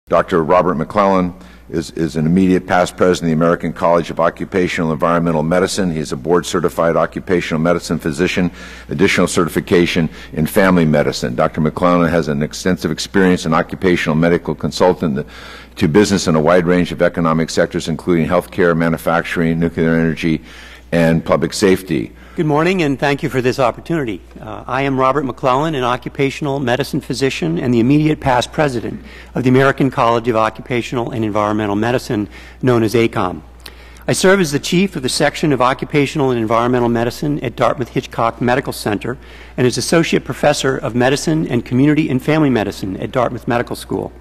Dr. Robert McLellan is an immediate past president of the American College of Occupational and Environmental Medicine. He is a board-certified occupational medicine physician, additional certification in family medicine. Dr. McLellan has an extensive experience in occupational medical consultant to business in a wide range of economic sectors, including healthcare, manufacturing, nuclear energy, and public safety. Good morning, and thank you for this opportunity. I am Robert McLellan, an occupational medicine physician and the immediate past president of the American College of Occupational and Environmental Medicine, known as ACOM. I serve as the chief of the section of Occupational and Environmental Medicine at Dartmouth-Hitchcock Medical Center and as associate professor of medicine and community and family medicine at Dartmouth Medical School.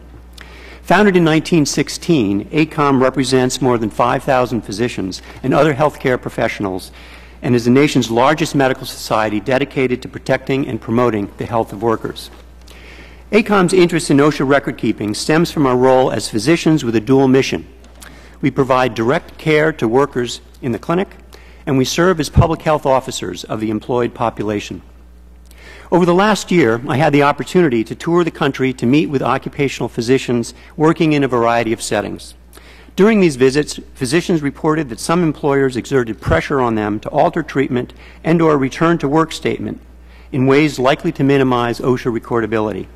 Founded in 1916, ACOM represents more than 5,000 physicians and other healthcare professionals and is the nation's largest medical society dedicated to protecting and promoting the health of workers. ACOM's interest in OSHA record-keeping stems from our role as physicians with a dual mission. We provide direct care to workers in the clinic, and we serve as public health officers of the employed population. Over the last year, I had the opportunity to tour the country to meet with occupational physicians working in a variety of settings. During these visits, physicians reported that some employers exerted pressure on them to alter treatment and/or return to work statement in ways likely to minimize OSHA recordability.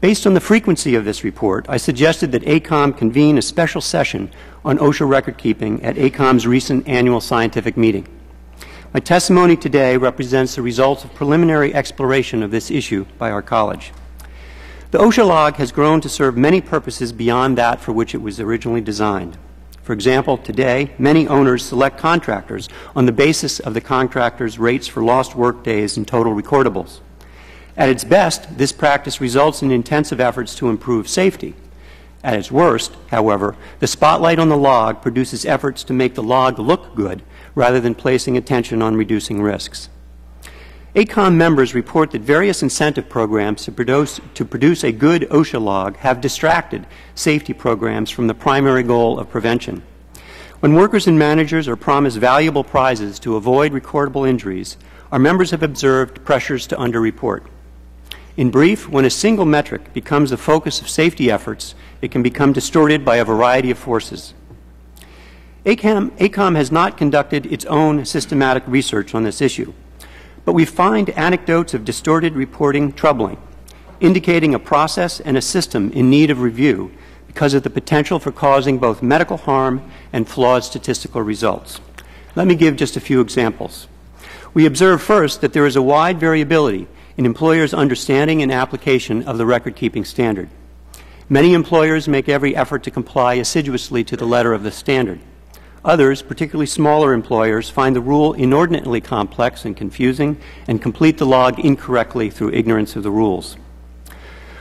Based on the frequency of this report, I suggested that ACOM convene a special session on OSHA record keeping at ACOM's recent annual scientific meeting. My testimony today represents the results of preliminary exploration of this issue by our college. The OSHA log has grown to serve many purposes beyond that for which it was originally designed. For example, today, many owners select contractors on the basis of the contractor's rates for lost work days and total recordables. At its best, this practice results in intensive efforts to improve safety. At its worst, however, the spotlight on the log produces efforts to make the log look good rather than placing attention on reducing risks. ACOM members report that various incentive programs to produce a good OSHA log have distracted safety programs from the primary goal of prevention. When workers and managers are promised valuable prizes to avoid recordable injuries, our members have observed pressures to underreport. In brief, when a single metric becomes the focus of safety efforts, it can become distorted by a variety of forces. ACOM has not conducted its own systematic research on this issue, but we find anecdotes of distorted reporting troubling, indicating a process and a system in need of review because of the potential for causing both medical harm and flawed statistical results. Let me give just a few examples. We observe first that there is a wide variability in employers' understanding and application of the record-keeping standard. Many employers make every effort to comply assiduously to the letter of the standard. Others, particularly smaller employers, find the rule inordinately complex and confusing and complete the log incorrectly through ignorance of the rules.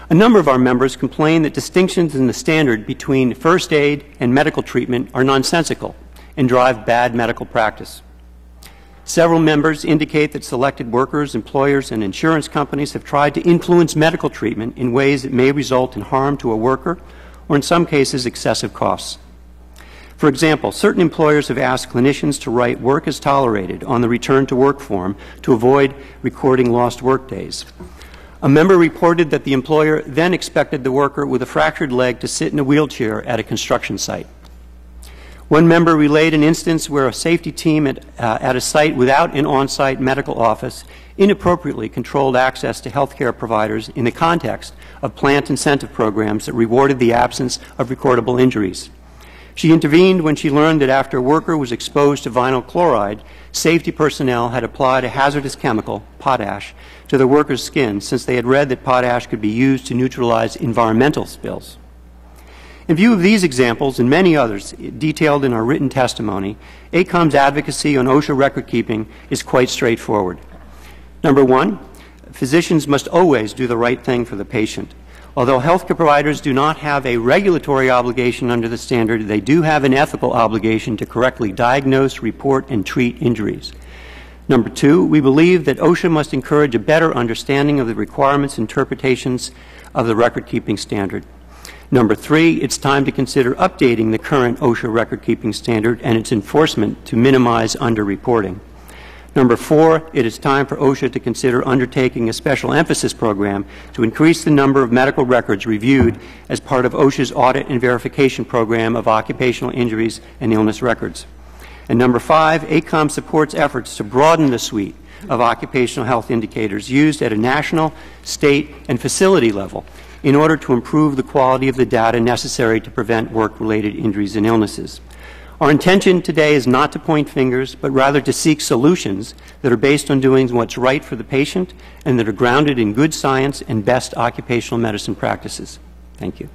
A number of our members complain that distinctions in the standard between first aid and medical treatment are nonsensical and drive bad medical practice. Several members indicate that selected workers, employers, and insurance companies have tried to influence medical treatment in ways that may result in harm to a worker or, in some cases, excessive costs. For example, certain employers have asked clinicians to write "work as tolerated" on the return to work form to avoid recording lost work days. A member reported that the employer then expected the worker with a fractured leg to sit in a wheelchair at a construction site. One member relayed an instance where a safety team at a site without an on-site medical office inappropriately controlled access to healthcare providers in the context of plant incentive programs that rewarded the absence of recordable injuries. She intervened when she learned that after a worker was exposed to vinyl chloride, safety personnel had applied a hazardous chemical, potash, to the worker's skin since they had read that potash could be used to neutralize environmental spills. In view of these examples and many others detailed in our written testimony, ACOM's advocacy on OSHA record-keeping is quite straightforward. Number one, physicians must always do the right thing for the patient. Although healthcare providers do not have a regulatory obligation under the standard, they do have an ethical obligation to correctly diagnose, report, and treat injuries. Number two, we believe that OSHA must encourage a better understanding of the requirements and interpretations of the record-keeping standard. Number three, it's time to consider updating the current OSHA record-keeping standard and its enforcement to minimize underreporting. Number 4, it is time for OSHA to consider undertaking a special emphasis program to increase the number of medical records reviewed as part of OSHA's audit and verification program of occupational injuries and illness records. And number 5, ACOM supports efforts to broaden the suite of occupational health indicators used at a national, state, and facility level in order to improve the quality of the data necessary to prevent work-related injuries and illnesses. Our intention today is not to point fingers, but rather to seek solutions that are based on doing what's right for the patient and that are grounded in good science and best occupational medicine practices. Thank you.